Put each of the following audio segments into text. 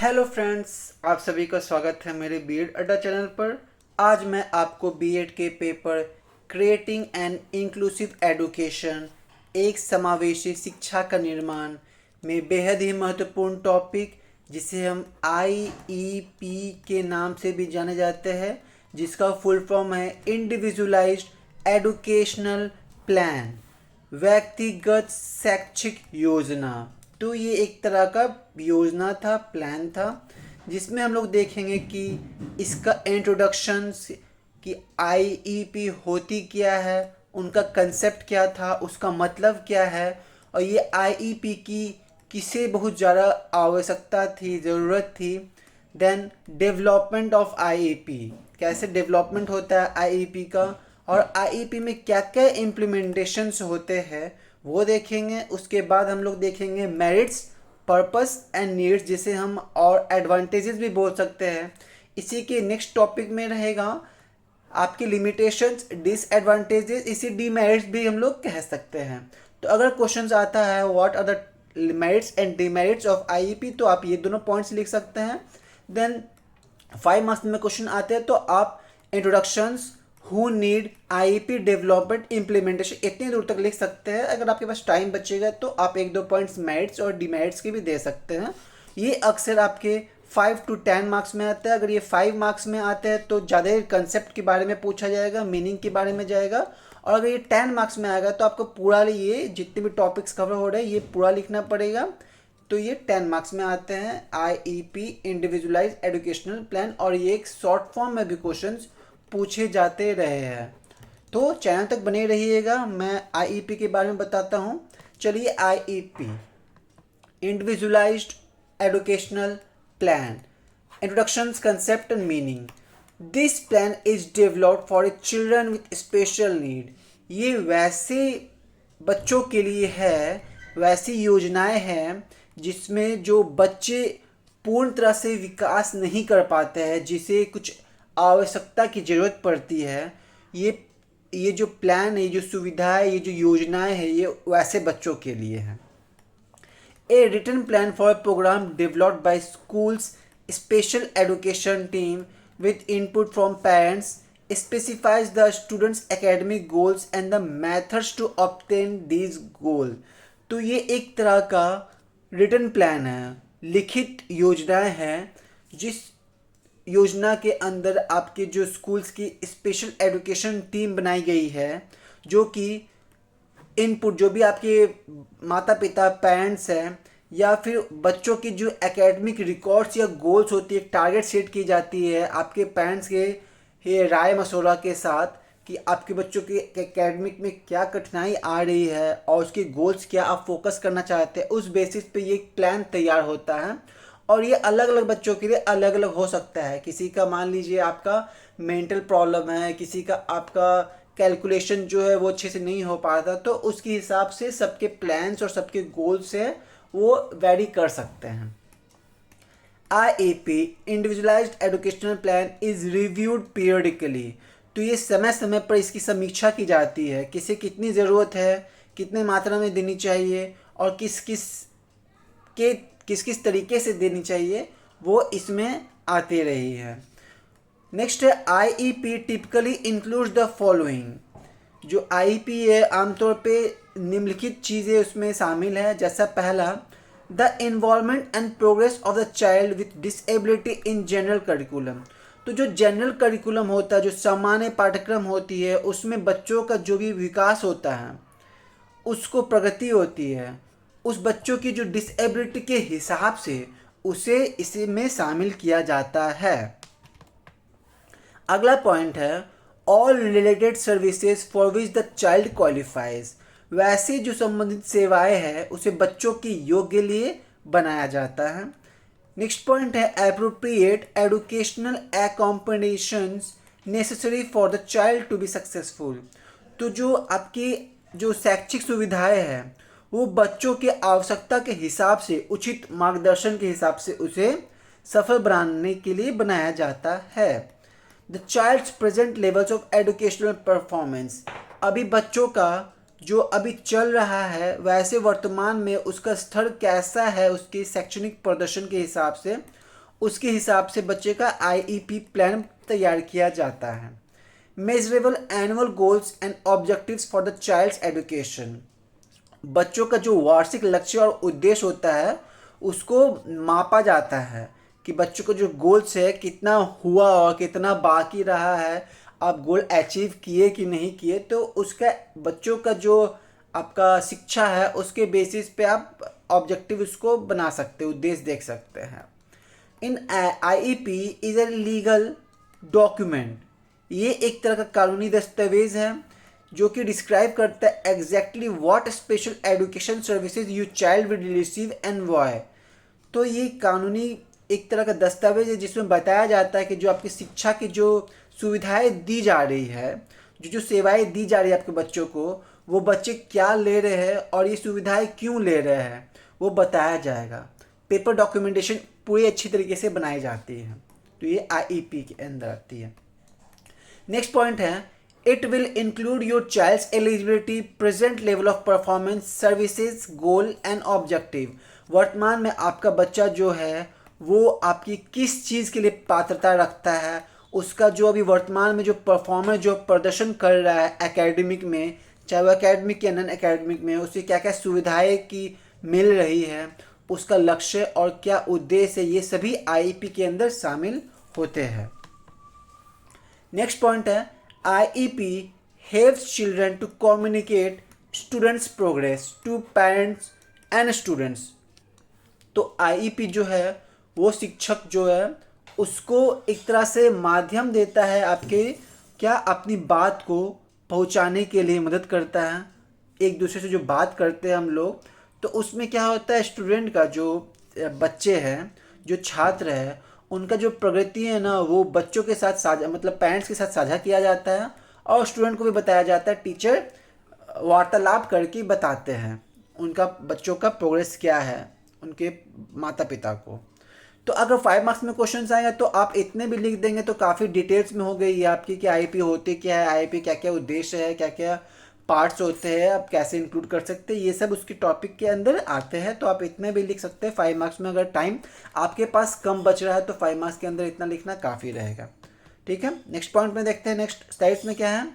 Hello friends, आप सभी का स्वागत है मेरे बीएड अड्डा चैनल पर। आज मैं आपको बीएड के paper creating an inclusive education, एक समावेशी शिक्षा का निर्माण में बेहद ही महत्वपूर्ण टॉपिक जिसे हम आईईपी के नाम से भी जाने जाते हैं, जिसका फुल फॉर्म है इंडिविजुअलाइज्ड एजुकेशनल प्लान, व्यक्तिगत शैक्षिक योजना। तो ये एक तरह का योजना था, प्लान था, जिसमें हम लोग देखेंगे कि इसका इंट्रोडक्शन, कि आईईपी होती क्या है, उनका कंसेप्ट क्या था, उसका मतलब क्या है, और ये आईईपी की किसे बहुत ज़्यादा आवश्यकता थी, ज़रूरत थी। देन डेवलपमेंट ऑफ आईईपी, कैसे डेवलपमेंट होता है आईईपी का, और आईईपी में क्या क्या इम्प्लीमेंटेशंस होते हैं वो देखेंगे। उसके बाद हम लोग देखेंगे मेरिट्स, पर्पस एंड नीड्स, जिसे हम और एडवांटेजेस भी बोल सकते हैं। इसी के नेक्स्ट टॉपिक में रहेगा आपकी लिमिटेशंस, डिसएडवांटेजेस, इसी डीमेरिट्स भी हम लोग कह सकते हैं। तो अगर क्वेश्चंस आता है what are the merits and demerits of IEP, तो आप ये दोनों पॉइंट्स लिख सकते हैं। देन 5 मार्क्स में क्वेश्चन आते हैं तो आप introductions, who need, IEP development, implementation, इतनी दूर तक लिख सकते हैं। अगर आपके पास टाइम बचेगा तो आप 1-2 पॉइंट्स मेरिट्स और डिमेरिट्स के भी दे सकते हैं। ये अक्सर आपके 5 to 10 मार्क्स में आता है। अगर ये 5 मार्क्स में आते हैं तो ज़्यादा कंसेप्ट के बारे में पूछा जाएगा, मीनिंग के बारे में जाएगा। और अगर ये 10 मार्क्स में आएगा तो आपको पूरा ये जितने भी टॉपिक्स कवर हो रहे हैं ये पूरा लिखना पड़ेगा। तो ये 10 मार्क्स में आते हैं आईईपी, इंडिविजुअलाइज्ड एजुकेशनल प्लान, और ये एक शॉर्ट फॉर्म में भी क्वेश्चंस पूछे जाते रहे हैं। तो चैनल तक बने रहिएगा, मैं आईईपी के बारे में बताता हूँ। चलिए, IEP individualised educational plan, introductions, concept and meaning. This plan is developed for children with special need. ये वैसे बच्चों के लिए है, वैसी योजनाएं हैं जिसमें जो बच्चे पूर्ण तरह से विकास नहीं कर पाते हैं, जिसे कुछ आवश्यकता की ज़रूरत पड़ती है। ये जो प्लान है, ये जो सुविधा है, ये जो योजनाएं हैं, ये वैसे बच्चों के लिए है। A written plan for a program developed by schools special education team with input from parents specifies the students academic goals and the methods to obtain these goals। तो ये एक तरह का रिटन प्लान है, लिखित योजनाएं हैं, जिस योजना के अंदर आपके जो स्कूल्स की स्पेशल एजुकेशन टीम बनाई गई है, जो कि इनपुट, जो भी आपके माता पिता, पेरेंट्स हैं, या फिर बच्चों की जो एकेडमिक रिकॉर्ड्स या गोल्स होती है, टारगेट सेट की जाती है आपके पेरेंट्स के राय मशवरा के साथ, कि आपके बच्चों के एकेडमिक में क्या कठिनाई आ रही है और उसके गोल्स क्या आप फोकस करना चाहते हैं। उस बेसिस पे ये प्लान तैयार होता है, और ये अलग अलग बच्चों के लिए अलग अलग हो सकता है। किसी का मान लीजिए आपका मेंटल प्रॉब्लम है, किसी का आपका कैलकुलेशन जो है वो अच्छे से नहीं हो पाता, तो उसके हिसाब से सबके प्लान्स और सबके गोल्स है वो वेरी कर सकते हैं। IEP individualised educational plan is reviewed periodically. तो ये समय समय पर इसकी समीक्षा की जाती है, किसे कितनी ज़रूरत है, कितने मात्रा में देनी चाहिए, और किस किस तरीके से देनी चाहिए, वो इसमें आती रही है। नेक्स्ट है IEP typically includes the following. जो आईईपी है आमतौर पे निम्नलिखित चीज़ें उसमें शामिल है। जैसा पहला, the involvement and progress of the child with disability in general curriculum. तो जो जनरल करिकुलम होता है, जो सामान्य पाठ्यक्रम होती है, उसमें बच्चों का जो भी विकास होता है, उसको प्रगति होती है, उस बच्चों की जो डिसेबिलिटी के हिसाब से उसे इसमें शामिल किया जाता है। अगला पॉइंट है all related services for which the child qualifies. वैसे जो संबंधित सेवाएं हैं उसे बच्चों के योग्य लिए बनाया जाता है। नेक्स्ट पॉइंट है appropriate educational accommodations necessary for the child to be successful. तो जो आपकी जो शैक्षिक सुविधाएं हैं वो बच्चों के आवश्यकता के हिसाब से, उचित मार्गदर्शन के हिसाब से उसे सफल बनाने के लिए बनाया जाता है। The child's present levels of educational performance. अभी बच्चों का जो अभी चल रहा है वैसे वर्तमान में उसका स्तर कैसा है, उसके शैक्षणिक प्रदर्शन के हिसाब से उसके हिसाब से बच्चे का आईईपी प्लान तैयार किया जाता है। Measurable annual goals and objectives for the child's education, बच्चों का जो वार्षिक लक्ष्य और उद्देश्य होता है उसको मापा जाता है कि बच्चों को जो गोल्स है कितना हुआ और कितना बाकी रहा है, आप गोल अचीव किए कि नहीं किए। तो उसका बच्चों का जो आपका शिक्षा है उसके बेसिस पे आप ऑब्जेक्टिव उसको बना सकते हो, उद्देश्य देख सकते हैं। In IEP is a legal document, ये एक तरह का कानूनी दस्तावेज है जो कि डिस्क्राइब करता है exactly what special education services you child will receive and why. तो ये कानूनी एक तरह का दस्तावेज है जिसमें बताया जाता है कि जो आपकी शिक्षा की जो सुविधाएं दी जा रही है, जो सेवाएं दी जा रही है आपके बच्चों को, वो बच्चे क्या ले रहे हैं और ये सुविधाएं क्यों ले रहे हैं वो बताया जाएगा। पेपर डॉक्यूमेंटेशन पूरी अच्छी तरीके से बनाई जाती है, तो ये आईईपी के अंदर आती है। नेक्स्ट पॉइंट है, it will include your child's eligibility, present level of performance, services, goal and objective. वर्तमान में आपका बच्चा जो है वो आपकी किस चीज़ के लिए पात्रता रखता है, उसका जो अभी वर्तमान में जो परफॉर्मेंस जो प्रदर्शन कर रहा है एकेडमिक में, चाहे वो एकेडमिक या नॉन एकेडमिक में, उसे क्या क्या सुविधाएं की मिल रही है, उसका लक्ष्य और क्या उद्देश्य है, ये सभी आईईपी के अंदर शामिल होते हैं। नेक्स्ट पॉइंट है, IEP helps children to communicate students progress to parents and students. तो आईईपी जो है वो शिक्षक जो है उसको एक तरह से माध्यम देता है आपके क्या अपनी बात को पहुंचाने के लिए मदद करता है। एक दूसरे से जो बात करते हैं हम लोग, तो उसमें क्या होता है, स्टूडेंट का जो बच्चे हैं, जो छात्र है, उनका जो प्रगति है ना वो बच्चों के साथ साझा मतलब पेरेंट्स के साथ साझा किया जाता है और स्टूडेंट को भी बताया जाता है। टीचर वार्तालाप करके बताते हैं उनका बच्चों का प्रोग्रेस क्या है उनके माता पिता को। तो अगर 5 मार्क्स में क्वेश्चन आएगा तो आप इतने भी लिख देंगे तो काफ़ी डिटेल्स में हो गई है आपकी कि आईपी होते क्या है, आईपी क्या क्या उद्देश्य है, क्या क्या पार्ट्स होते हैं, आप कैसे इंक्लूड कर सकते हैं, ये सब उसके टॉपिक के अंदर आते हैं। तो आप इतने भी लिख सकते हैं 5 मार्क्स में। अगर टाइम आपके पास कम बच रहा है तो 5 मार्क्स के अंदर इतना लिखना काफ़ी रहेगा। ठीक है, नेक्स्ट पॉइंट में देखते हैं। नेक्स्ट स्लाइड्स में क्या है,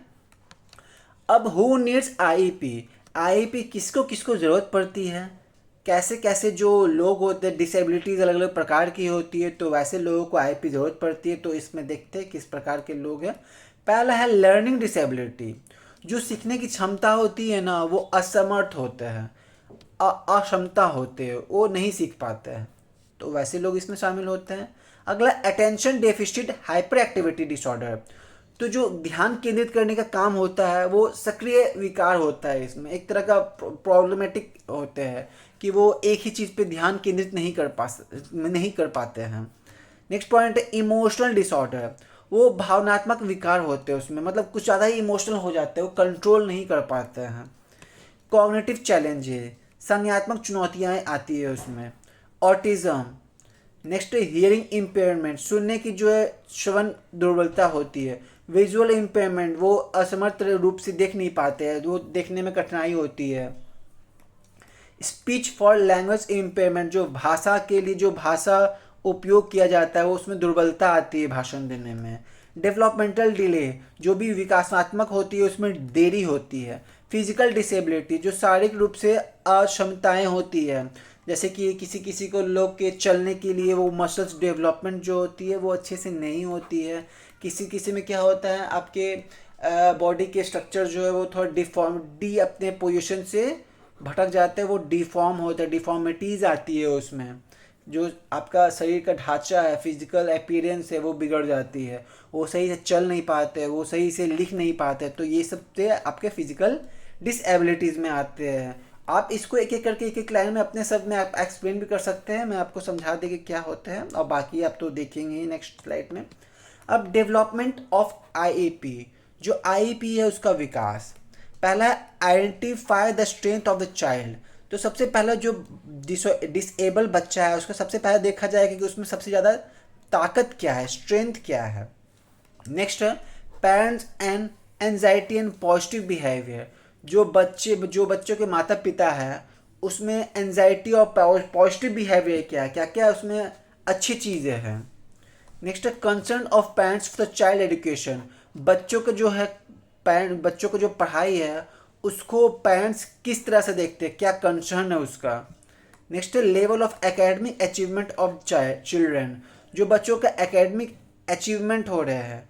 अब हु नीड्स आईईपी, आईईपी किसको किसको ज़रूरत पड़ती है, कैसे कैसे जो लोग होते हैं, डिसेबिलिटीज़ अलग अलग प्रकार की होती है, तो वैसे लोगों को आईपी ज़रूरत पड़ती है। तो इसमें देखते हैं किस प्रकार के लोग हैं। पहला है लर्निंग डिसेबिलिटी, जो सीखने की क्षमता होती है ना वो असमर्थ होते हैं, अक्षमता होते हैं, वो नहीं सीख पाते हैं, तो वैसे लोग इसमें शामिल होते हैं। अगला attention deficit hyper activity disorder, तो जो ध्यान केंद्रित करने का काम होता है वो सक्रिय विकार होता है, इसमें एक तरह का प्रॉब्लमेटिक होते हैं कि वो एक ही चीज़ पे ध्यान केंद्रित नहीं कर पाते हैं। नेक्स्ट पॉइंट है इमोशनल डिसऑर्डर, वो भावनात्मक विकार होते हैं उसमें, मतलब कुछ ज़्यादा ही इमोशनल हो जाते हैं, वो कंट्रोल नहीं कर पाते हैं। कॉग्निटिव चैलेंज है, संज्ञात्मक चुनौतियाँ आती है उसमें। ऑटिज्म, नेक्स्ट हियरिंग इम्पेयरमेंट, सुनने की जो है श्रवण दुर्बलता होती है। विजुअल इम्पेयरमेंट, वो असमर्थ रूप से देख नहीं पाते हैं, वो देखने में कठिनाई होती है। स्पीच फॉर लैंग्वेज इम्पेयरमेंट, जो भाषा के लिए जो भाषा उपयोग किया जाता है वो उसमें दुर्बलता आती है भाषण देने में। डेवलपमेंटल डिले, जो भी विकासात्मक होती है उसमें देरी होती है। फिजिकल डिसेबिलिटी, जो शारीरिक रूप से अक्षमताएं होती है, जैसे कि किसी किसी को लोग के चलने के लिए वो मसल्स डेवलपमेंट जो होती है वो अच्छे से नहीं होती है। किसी किसी में क्या होता है आपके बॉडी के स्ट्रक्चर जो है वो थोड़ा अपने पोजीशन से भटक जाते हैं, वो डिफॉर्म होता है, डिफॉर्मिटीज़ आती है उसमें, जो आपका शरीर का ढांचा है, फिजिकल अपीयरेंस है वो बिगड़ जाती है, वो सही से चल नहीं पाते, वो सही से लिख नहीं पाते। तो ये सब से आपके फिजिकल डिसेबिलिटीज़ में आते हैं। आप इसको एक एक करके एक एक लाइन में अपने शब्द में आप एक्सप्लेन भी कर सकते हैं, मैं आपको समझा दें कि क्या होते हैं, और बाकी आप तो देखेंगे ही नेक्स्ट स्लाइड में। अब डेवलपमेंट ऑफ आईईपी, जो आईईपी है उसका विकास। पहला identify the strength of the child, तो सबसे पहला जो डिसेबल बच्चा है उसका सबसे पहले देखा जाएगा कि उसमें सबसे ज़्यादा ताकत क्या है, स्ट्रेंथ क्या है। नेक्स्ट है parents and anxiety and positive behaviour, जो बच्चों के माता पिता है उसमें एंजाइटी और पॉजिटिव बिहेवियर क्या है, क्या क्या उसमें अच्छी चीज़ें हैं। नेक्स्ट है concern of parents for the child education. बच्चों का जो है बच्चों को जो पढ़ाई है उसको पेरेंट्स किस तरह से देखते हैं, क्या कंसर्न है उसका। नेक्स्ट है level of academic achievement of children. जो बच्चों का एकेडमिक अचीवमेंट हो रहे हैं,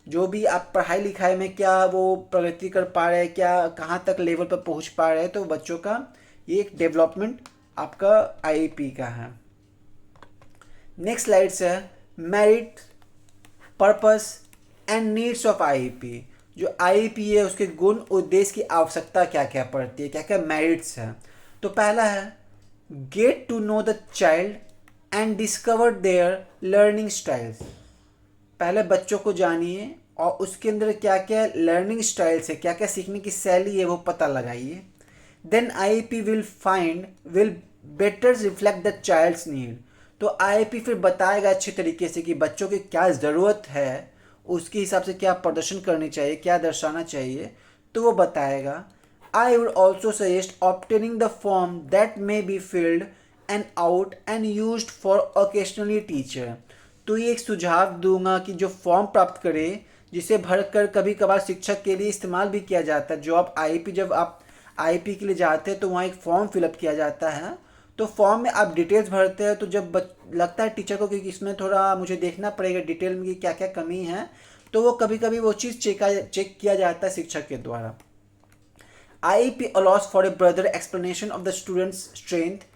जो भी आप पढ़ाई लिखाई में क्या वो प्रगति कर पा रहे हैं, क्या कहाँ तक लेवल पर पहुँच पा रहे हैं, तो बच्चों का ये एक डेवलपमेंट आपका आईईपी का है। नेक्स्ट स्लाइड्स है merit, purpose and needs of IEP. जो आईईपी है उसके गुण उद्देश्य की आवश्यकता क्या क्या पड़ती है, क्या क्या मेरिट्स हैं। तो पहला है get to know the child and discover their learning styles. पहले बच्चों को जानिए और उसके अंदर क्या क्या लर्निंग स्टाइल्स है, क्या क्या सीखने की शैली है, वो पता लगाइए। Then IEP will better reflect the child's need. तो आईईपी फिर बताएगा अच्छे तरीके से कि बच्चों की क्या ज़रूरत है, उसके हिसाब से क्या प्रदर्शन करनी चाहिए, क्या दर्शाना चाहिए, तो वो बताएगा। I would also suggest obtaining the form that may be filled and out and used for occasionally teacher. तो ये एक सुझाव दूंगा कि जो फॉर्म प्राप्त करें जिसे भरकर कभी कभार शिक्षक के लिए इस्तेमाल भी किया जाता है। जब आप आईपी के लिए जाते हैं तो वहाँ एक फॉर्म फिलअप किया जाता है। तो फॉर्म में आप डिटेल्स भरते हैं, तो जब लगता है टीचर को कि इसमें थोड़ा मुझे देखना पड़ेगा डिटेल में कि क्या क्या कमी है, तो वो कभी कभी वो चीज़ चेक किया जाता है शिक्षक के द्वारा। IEP allows for a broader explanation of the student's strength,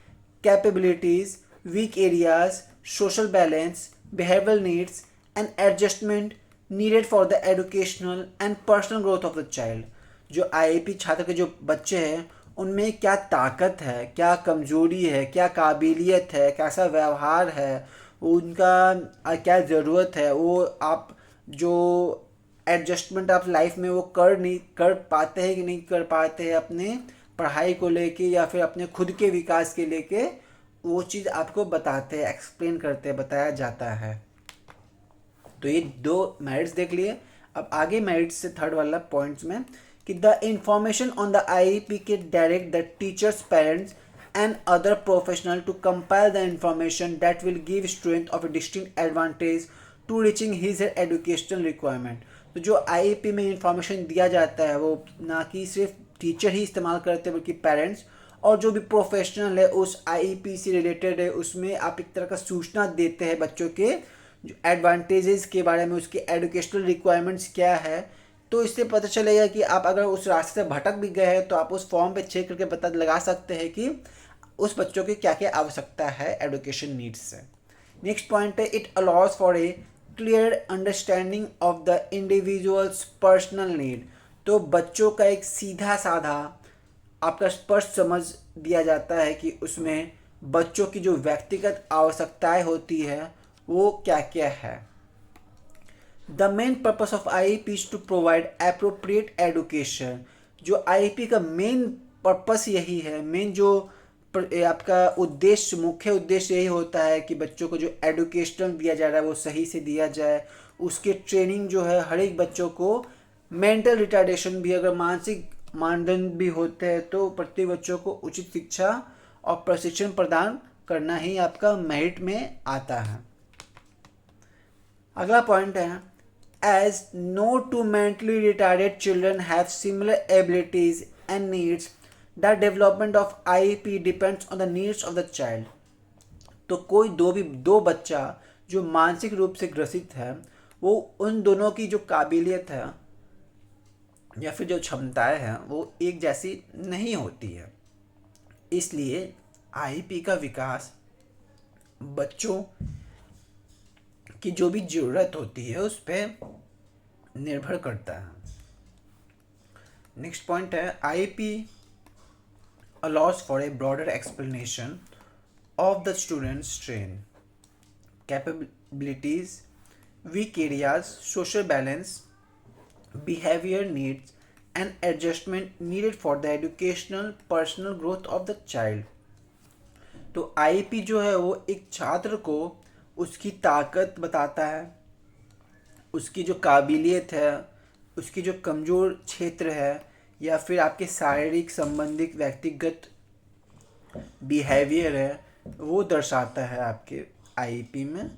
capabilities, weak areas, social balance, behavioral needs, and adjustment needed for the educational and personal growth of the child. जो IEP छात्र के जो बच्चे हैं उनमें क्या ताकत है, क्या कमजोरी है, क्या काबिलियत है, कैसा व्यवहार है, उनका क्या ज़रूरत है, वो आप जो एडजस्टमेंट आप लाइफ में वो नहीं कर पाते हैं कि नहीं कर पाते हैं अपने पढ़ाई को लेके या फिर अपने खुद के विकास के लेके, वो चीज़ आपको बताते हैं, एक्सप्लेन करते हैं, बताया जाता है। तो ये दो मेरिट्स देख लिए। अब आगे मेरिट्स से थर्ड वाला पॉइंट्स में कि the information on the IEP के direct the teachers, parents and other professional to compile the information that will give student of a distinct advantage to reaching his educational requirement। तो जो IEP में information दिया जाता है वो ना कि सिर्फ टीचर ही इस्तेमाल करते हैं बल्कि पेरेंट्स और जो भी प्रोफेशनल है उस आईईपी से रिलेटेड है, उसमें आप एक तरह का सूचना देते हैं बच्चों के जो एडवांटेजेस के बारे में, उसके एजुकेशनल रिक्वायरमेंट्स क्या है। तो इससे पता चलेगा कि आप अगर उस रास्ते से भटक भी गए हैं तो आप उस फॉर्म पे चेक करके पता लगा सकते हैं कि उस बच्चों की क्या क्या आवश्यकता है एजुकेशन नीड्स से। नेक्स्ट पॉइंट है it allows for a clear understanding of the individuals personal need. तो बच्चों का एक सीधा साधा आपका स्पष्ट समझ दिया जाता है कि उसमें बच्चों की जो व्यक्तिगत आवश्यकताएं होती है वो क्या क्या है। The main purpose of IEP is to provide appropriate education. जो आईईपी का मेन पर्पस यही है, मेन जो आपका उद्देश्य, मुख्य उद्देश्य यही होता है कि बच्चों को जो एडुकेशनल दिया जा रहा है वो सही से दिया जाए। उसके ट्रेनिंग जो है हर एक बच्चों को, मेंटल रिटार्डेशन भी अगर मानसिक मानदंड भी होते हैं तो प्रत्येक बच्चों को उचित शिक्षा और प्रशिक्षण प्रदान करना ही आपका मेरिट में आता है। अगला पॉइंट है as no two mentally retarded children have similar abilities and needs the development of IEP depends on the needs of the child. तो कोई दो बच्चा जो मानसिक रूप से ग्रसित है वो उन दोनों की जो काबिलियत है या फिर जो क्षमताएं हैं वो एक जैसी नहीं होती है। इसलिए आईईपी का विकास बच्चों की जो भी ज़रूरत होती है उस पर निर्भर करता है। नेक्स्ट पॉइंट है IEP allows for a broader explanation of the student's strength, capabilities, weak areas, social balance, behavior needs, and adjustment needed for the educational personal growth of the child। तो आईईपी जो है वो एक छात्र को उसकी ताकत बताता है, उसकी जो काबिलियत है, उसकी जो कमज़ोर क्षेत्र है या फिर आपके शारीरिक संबंधित व्यक्तिगत बिहेवियर है वो दर्शाता है आपके आईईपी में।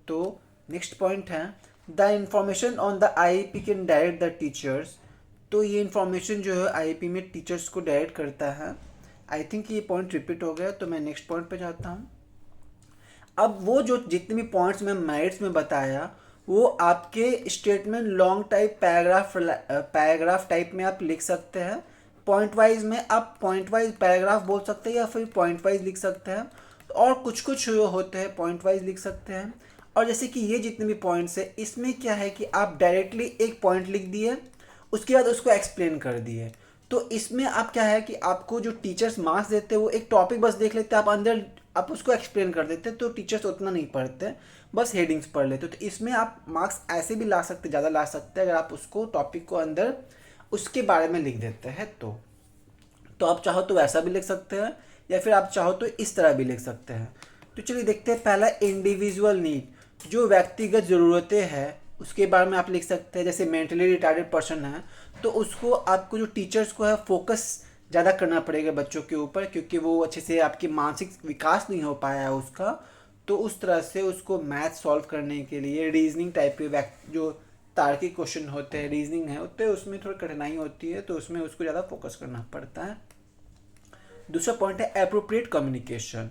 तो नेक्स्ट पॉइंट है the information on the IEP can direct the teachers. तो ये इंफॉर्मेशन जो है आईईपी में टीचर्स को डायरेक्ट करता है। आई थिंक ये पॉइंट रिपीट हो गया, तो मैं नेक्स्ट पॉइंट पे जाता हूँ। अब वो जो जितने भी पॉइंट्स मैं मेरिट्स में बताया वो आपके statement long type paragraph type में आप लिख सकते हैं। पॉइंट वाइज में आप पॉइंट वाइज पैराग्राफ बोल सकते हैं या फिर पॉइंट वाइज लिख सकते हैं, और कुछ कुछ होते हैं पॉइंट वाइज लिख सकते हैं। और जैसे कि ये जितने भी पॉइंट्स है इसमें क्या है कि आप डायरेक्टली एक पॉइंट लिख दिए, उसके बाद उसको एक्सप्लेन कर दिए। तो इसमें आप क्या है कि आपको जो टीचर्स मार्क्स देते हैं वो एक टॉपिक बस देख लेते हैं, आप अंदर आप उसको एक्सप्लेन कर देते हैं, तो टीचर्स उतना नहीं पढ़ते, बस हेडिंग्स पढ़ लेते। तो इसमें आप मार्क्स ऐसे भी ला सकते, ज़्यादा ला सकते हैं अगर आप उसको टॉपिक को अंदर उसके बारे में लिख देते हैं। तो आप चाहो तो वैसा भी लिख सकते हैं या फिर आप चाहो तो इस तरह भी लिख सकते हैं। तो चलिए देखते हैं। पहला इंडिविजुअल नीड, जो व्यक्तिगत ज़रूरतें हैं उसके बारे में आप लिख सकते हैं। जैसे मेंटली रिटार्डेड पर्सन है तो उसको आपको जो टीचर्स को है फोकस ज़्यादा करना पड़ेगा बच्चों के ऊपर, क्योंकि वो अच्छे से आपकी मानसिक विकास नहीं हो पाया है उसका। तो उस तरह से उसको मैथ सॉल्व करने के लिए रीजनिंग टाइप के जो तार्किक क्वेश्चन होते हैं, रीजनिंग है होते हैं, उसमें थोड़ी कठिनाई होती है, तो उसमें उसको ज़्यादा फोकस करना पड़ता है। दूसरा पॉइंट है एप्रोप्रिएट कम्युनिकेशन,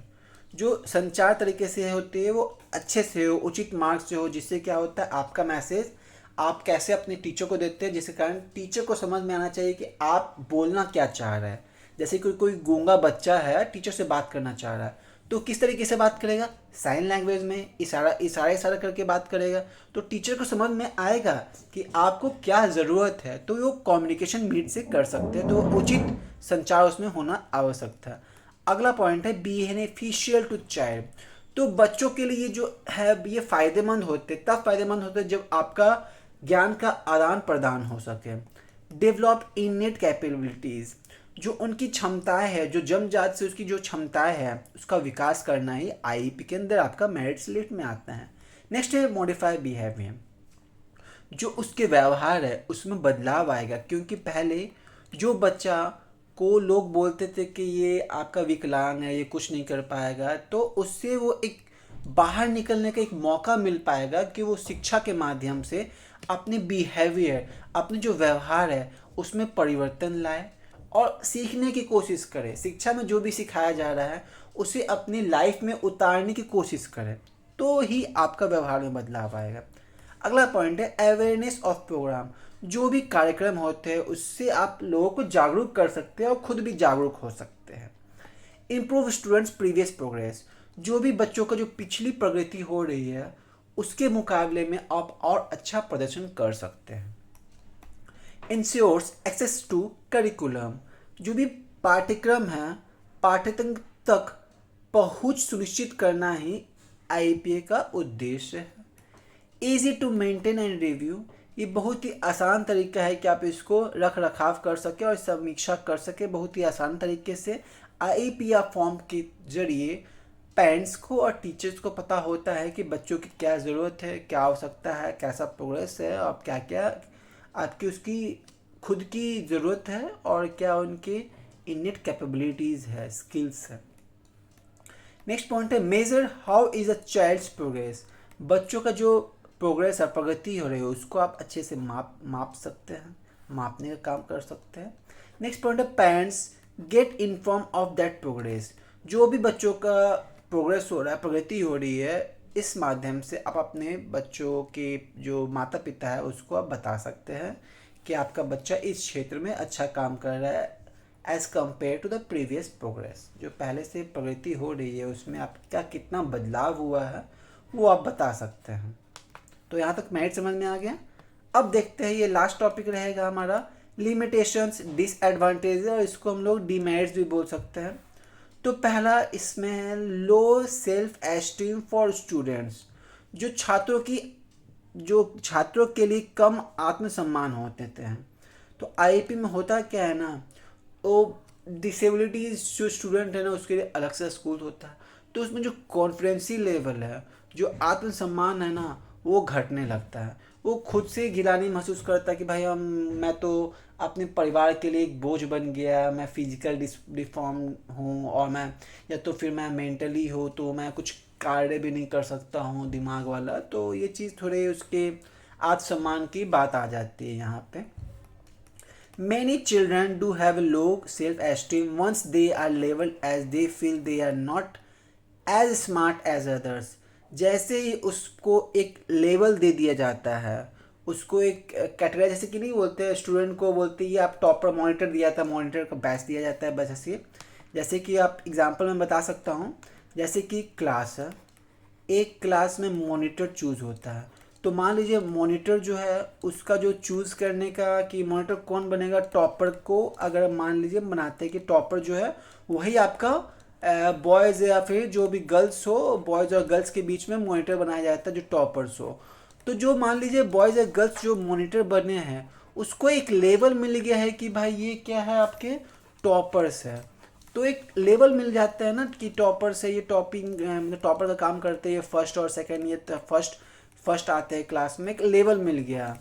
जो संचार तरीके से होती है वो अच्छे से हो, उचित मार्ग से हो, जिससे क्या होता है आपका मैसेज आप कैसे अपने टीचर को देते हैं, जिसके कारण टीचर को समझ में आना चाहिए कि आप बोलना क्या चाह रहे हैं। जैसे कोई कोई गूंगा बच्चा है टीचर से बात करना चाह रहा है, तो किस तरीके से बात करेगा, साइन लैंग्वेज में इशारा इशारा इशारा करके बात करेगा, तो टीचर को समझ में आएगा कि आपको क्या ज़रूरत है, तो वो कम्युनिकेशन मीट से कर सकते हैं। तो उचित संचार उसमें होना आवश्यक था। अगला पॉइंट है बेनिफिशियल टू चाइल्ड, तो बच्चों के लिए जो है ये फ़ायदेमंद होते, तब फ़ायदेमंद होते जब आपका ज्ञान का आदान प्रदान हो सके। डेवलप इननेट कैपेबिलिटीज़, जो उनकी क्षमताएं है, जो जन्मजात से उसकी जो क्षमताएं है उसका विकास करना ही आईईपी के अंदर आपका मेरिट्स लिस्ट में आता है। नेक्स्ट है मॉडिफाई बिहेवियर, जो उसके व्यवहार है उसमें बदलाव आएगा, क्योंकि पहले जो बच्चा को लोग बोलते थे कि ये आपका विकलांग है, ये कुछ नहीं कर पाएगा, तो उससे वो एक बाहर निकलने का एक मौका मिल पाएगा कि वो शिक्षा के माध्यम से अपने बिहेवियर, अपने जो व्यवहार है उसमें परिवर्तन लाए और सीखने की कोशिश करे। शिक्षा में जो भी सिखाया जा रहा है उसे अपनी लाइफ में उतारने की कोशिश करे, तो ही आपका व्यवहार में बदलाव आएगा। अगला पॉइंट है अवेयरनेस ऑफ प्रोग्राम, जो भी कार्यक्रम होते हैं उससे आप लोगों को जागरूक कर सकते हैं और खुद भी जागरूक हो सकते हैं। इम्प्रूव स्टूडेंट्स प्रीवियस प्रोग्रेस, जो भी बच्चों का जो पिछली प्रगति हो रही है उसके मुकाबले में आप और अच्छा प्रदर्शन कर सकते हैं। इंश्योर्स एक्सेस टू करिकुलम, जो भी पाठ्यक्रम है पाठ्यक्रम तक पहुंच सुनिश्चित करना ही आईपीए का उद्देश्य है। Easy to maintain and review, ये बहुत ही आसान तरीका है कि आप इसको रख रखाव कर सके और समीक्षा कर सके बहुत ही आसान तरीके से। आईपीए फॉर्म के जरिए पेरेंट्स को और टीचर्स को पता होता है कि बच्चों की क्या ज़रूरत है, क्या आवश्यकता है, कैसा प्रोग्रेस है और क्या क्या आपकी उसकी खुद की ज़रूरत है और क्या उनके इनेट कैपेबिलिटीज़ है, स्किल्स है। नेक्स्ट पॉइंट है measure how is a child's progress, बच्चों का जो प्रोग्रेस है प्रगति हो रही है उसको आप अच्छे से माप सकते हैं, मापने का काम कर सकते हैं। नेक्स्ट पॉइंट है parents get inform of that progress, जो भी बच्चों का प्रोग्रेस हो रहा है, प्रगति हो रही है, इस माध्यम से आप अपने बच्चों के जो माता पिता है उसको आप बता सकते हैं कि आपका बच्चा इस क्षेत्र में अच्छा काम कर रहा है as compare to the previous progress, जो पहले से प्रगति हो रही है उसमें आपका कितना बदलाव हुआ है वो आप बता सकते हैं। तो यहाँ तक मेरिट समझ में आ गया। अब देखते हैं ये लास्ट टॉपिक रहेगा हमारा लिमिटेशंस डिसएडवांटेज, और इसको हम लोग डीमेरिट्स भी बोल सकते हैं। तो पहला इसमें है low self esteem for students, जो छात्रों के लिए कम आत्मसम्मान होते हैं। तो आईपी में होता क्या है ना, वो डिसेबिलिटीज जो स्टूडेंट है ना उसके लिए अलग से स्कूल होता है, तो उसमें जो कॉन्फिडेंसी लेवल है, जो आत्मसम्मान है ना वो घटने लगता है। वो खुद से गिलानी महसूस करता है कि भाई मैं तो अपने परिवार के लिए एक बोझ बन गया, मैं फिजिकल डिफॉर्म हूँ, और मैं या तो फिर मैं मेंटली हूँ तो मैं कुछ कार्य भी नहीं कर सकता हूँ दिमाग वाला, तो ये चीज़ थोड़े उसके आत्मसम्मान की बात आ जाती है यहाँ पे। Many children do have low self-esteem once they are labeled as they feel they are not as smart as others। जैसे ही उसको एक लेवल दे दिया जाता है, उसको एक कैटेगरी, जैसे कि नहीं बोलते स्टूडेंट को बोलते ये आप टॉपर, मॉनिटर दिया था, मॉनिटर का बैच दिया जाता है बस ऐसे। जैसे कि आप एग्जांपल में बता सकता हूँ, जैसे कि क्लास है, एक क्लास में मॉनिटर चूज़ होता है, तो मान लीजिए मॉनिटर जो है उसका जो चूज़ करने का कि मॉनिटर कौन बनेगा, टॉपर को अगर मान लीजिए बनाते हैं कि टॉपर जो है वही आपका बॉयज़ या फिर जो भी गर्ल्स हो, बॉयज़ और गर्ल्स के बीच में मॉनिटर बनाया जाता है जो टॉपर्स हो। तो जो मान लीजिए बॉयज़ या गर्ल्स जो मॉनिटर बने हैं उसको एक लेवल मिल गया है कि भाई ये क्या है, आपके टॉपर्स है, तो एक लेवल मिल जाता है ना कि टॉपर से ये टॉपिंग टॉपर का काम करते हैं, ये फर्स्ट और सेकंड, ये फर्स्ट आते हैं क्लास में, एक लेवल मिल गया।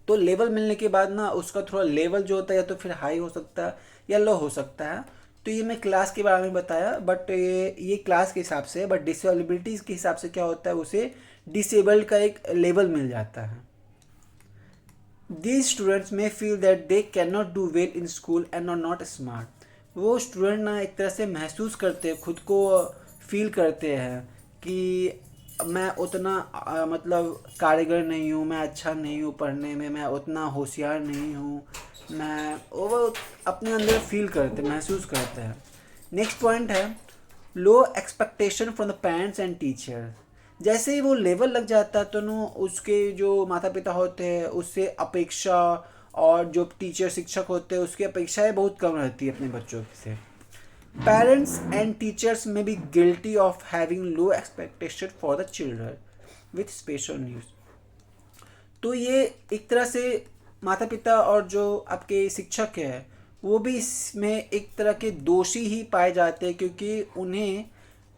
तो लेवल मिलने के बाद ना उसका थोड़ा लेवल जो होता है या तो फिर हाई हो सकता है या लो हो सकता है। तो ये मैं क्लास के बारे में बताया, बट ये क्लास के हिसाब से, बट डिसेबिलिटीज़ के हिसाब से क्या होता है, उसे डिसेबल्ड का एक लेवल मिल जाता है। These students may feel that they cannot do well in school and are not smart। वो स्टूडेंट ना एक तरह से महसूस करते हैं, खुद को फील करते हैं कि मैं उतना मतलब कारीगर नहीं हूँ, मैं अच्छा नहीं हूँ पढ़ने में, मैं उतना होशियार नहीं हूँ, मैं वो अपने अंदर फील करते, महसूस करते हैं। नेक्स्ट पॉइंट है low expectation from the parents and teacher. जैसे ही वो लेवल लग जाता है तो ना उसके जो माता पिता होते हैं उससे अपेक्षा, और जो टीचर शिक्षक होते हैं उसकी अपेक्षाएं बहुत कम रहती है अपने बच्चों से। पेरेंट्स एंड टीचर्स में be guilty of having low expectation for the children with special needs. तो ये एक तरह से माता पिता और जो आपके शिक्षक है वो भी इसमें एक तरह के दोषी ही पाए जाते हैं, क्योंकि उन्हें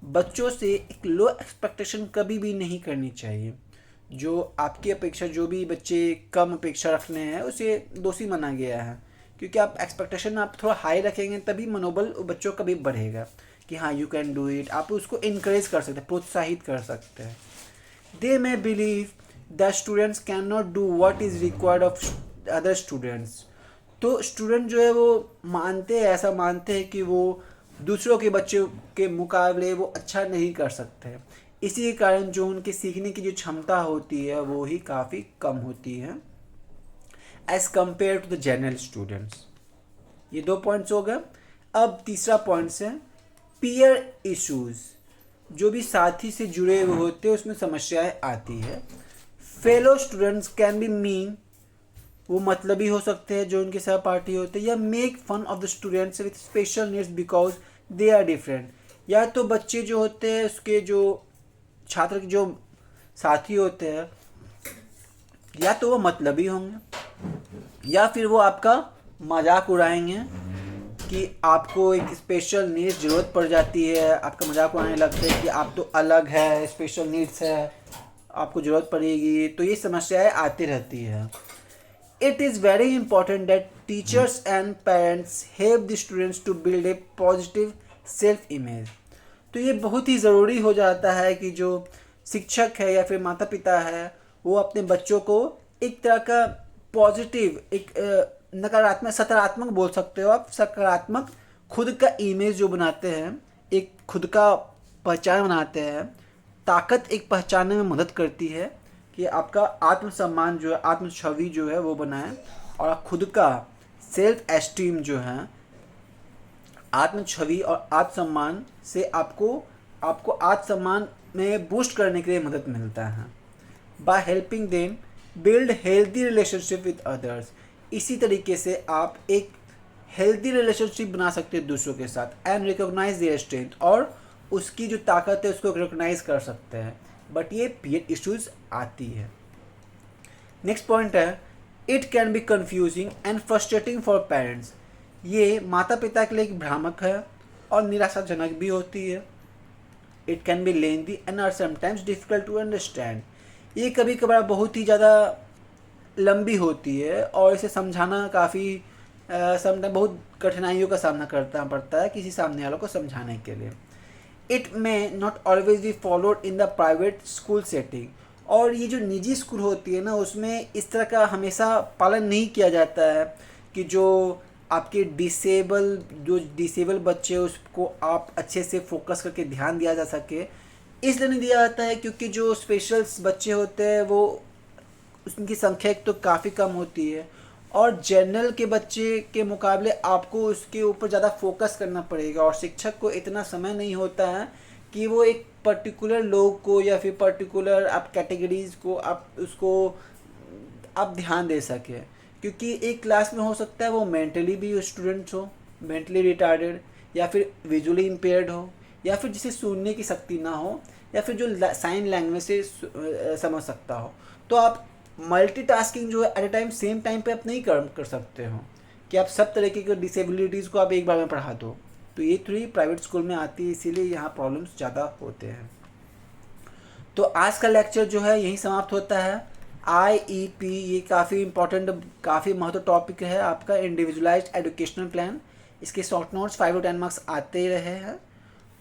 बच्चों से एक लो एक्सपेक्टेशन कभी भी नहीं करनी चाहिए। जो आपकी अपेक्षा, जो भी बच्चे कम अपेक्षा रखने हैं उसे दोषी माना गया है, क्योंकि आप एक्सपेक्टेशन आप थोड़ा हाई रखेंगे तभी मनोबल बच्चों का भी बढ़ेगा कि हाँ यू कैन डू इट। आप उसको इनकरेज कर सकते हैं, प्रोत्साहित कर सकते हैं। They may believe the students can not do what is required of other students. तो स्टूडेंट जो है वो मानते हैं, ऐसा मानते हैं कि वो दूसरों के बच्चों के मुकाबले वो अच्छा नहीं कर सकते, इसी के कारण जो उनके सीखने की जो क्षमता होती है वो ही काफ़ी कम होती है as compare to the general students. ये 2 पॉइंट्स हो गए। अब तीसरा पॉइंट्स है पीयर इश्यूज। जो भी साथी से जुड़े हुए होते हैं उसमें समस्याएं आती है। Fellow students can be mean, वो मतलबी हो सकते हैं जो उनके सहपाठी होते हैं, या make fun of the students with special needs because they are different. या तो बच्चे जो होते हैं उसके जो छात्र के जो साथी होते हैं या तो वो मतलबी होंगे या फिर वो आपका मजाक उड़ाएंगे कि आपको एक स्पेशल नीड्स ज़रूरत पड़ जाती है, आपका मजाक उड़ाने लगते हैं कि आप तो अलग है, स्पेशल नीड्स है, आपको ज़रूरत पड़ेगी। तो ये समस्याएं आती रहती है। It is very important that teachers and parents help the students to build a positive self image। तो ये बहुत ही ज़रूरी हो जाता है कि जो शिक्षक है या फिर माता पिता है वो अपने बच्चों को एक तरह का पॉजिटिव, एक नकारात्मक, सकारात्मक बोल सकते हो आप, सकारात्मक खुद का इमेज जो बनाते हैं, एक खुद का पहचान बनाते हैं। ताकत एक पहचानने में मदद करती है कि आपका आत्मसम्मान जो है, आत्म छवि जो है वो बनाएं, और आप खुद का सेल्फ एस्टीम जो है, आत्म छवि और आत्मसम्मान से आपको आत्मसम्मान में बूस्ट करने के लिए मदद मिलता है। By helping them build healthy relationship with others. इसी तरीके से आप एक हेल्दी रिलेशनशिप बना सकते हैं दूसरों के साथ, एंड रिकॉग्नाइज देयर स्ट्रेंथ, और उसकी जो ताकत है उसको रिकॉग्नाइज कर सकते हैं। बट ये पीयर इश्यूज आती है। नेक्स्ट पॉइंट है it can B confusing and frustrating for parents. ये माता पिता के लिए एक भ्रामक है और निराशाजनक भी होती है। It can be lengthy and are sometimes difficult to understand. ये कभी कभार बहुत ही ज़्यादा लंबी होती है और इसे समझाना काफ़ी समटाइम बहुत कठिनाइयों का सामना करना पड़ता है किसी सामने वालों को समझाने के लिए। It may not always be followed in the private school setting. और ये जो निजी स्कूल होती है ना, उसमें इस तरह का हमेशा पालन नहीं किया जाता है कि जो आपके डिसेबल बच्चे उसको आप अच्छे से फोकस करके ध्यान दिया जा सके। इसलिए नहीं दिया जाता है क्योंकि जो स्पेशल बच्चे होते हैं वो उनकी संख्या एक तो काफ़ी कम होती है, और जनरल के बच्चे के मुकाबले आपको उसके ऊपर ज़्यादा फोकस करना पड़ेगा, और शिक्षक को इतना समय नहीं होता है कि वो एक पर्टिकुलर लोग को या फिर पर्टिकुलर आप कैटेगरीज को आप ध्यान दे सकें। क्योंकि एक क्लास में हो सकता है वो मेंटली भी स्टूडेंट्स हो, मेंटली रिटार्डेड, या फिर विजुअली इम्पेयर्ड हो, या फिर जिसे सुनने की शक्ति ना हो, या फिर जो साइन लैंग्वेज से समझ सकता हो। तो आप मल्टीटास्किंग जो है at a time same time पे आप नहीं कर सकते हो कि आप सब तरीके के डिसेबिलिटीज़ को आप एक बार में पढ़ा दो। तो ये थोड़ी प्राइवेट स्कूल में आती है, इसीलिए यहाँ प्रॉब्लम्स ज़्यादा होते हैं। तो आज का लेक्चर जो है यहीं समाप्त होता है। IEP ये काफ़ी इंपॉर्टेंट, काफ़ी महत्व टॉपिक है आपका, इंडिविजुअलाइज्ड एजुकेशनल प्लान। इसके शॉर्ट नोट्स 5 to 10 मार्क्स आते ही रहे हैं।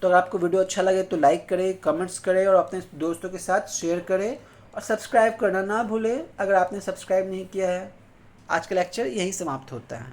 तो अगर आपको वीडियो अच्छा लगे तो लाइक करें, कमेंट्स करें और अपने दोस्तों के साथ शेयर करें, और सब्सक्राइब करना ना भूलें अगर आपने सब्सक्राइब नहीं किया है। आज का लेक्चर यहीं समाप्त होता है।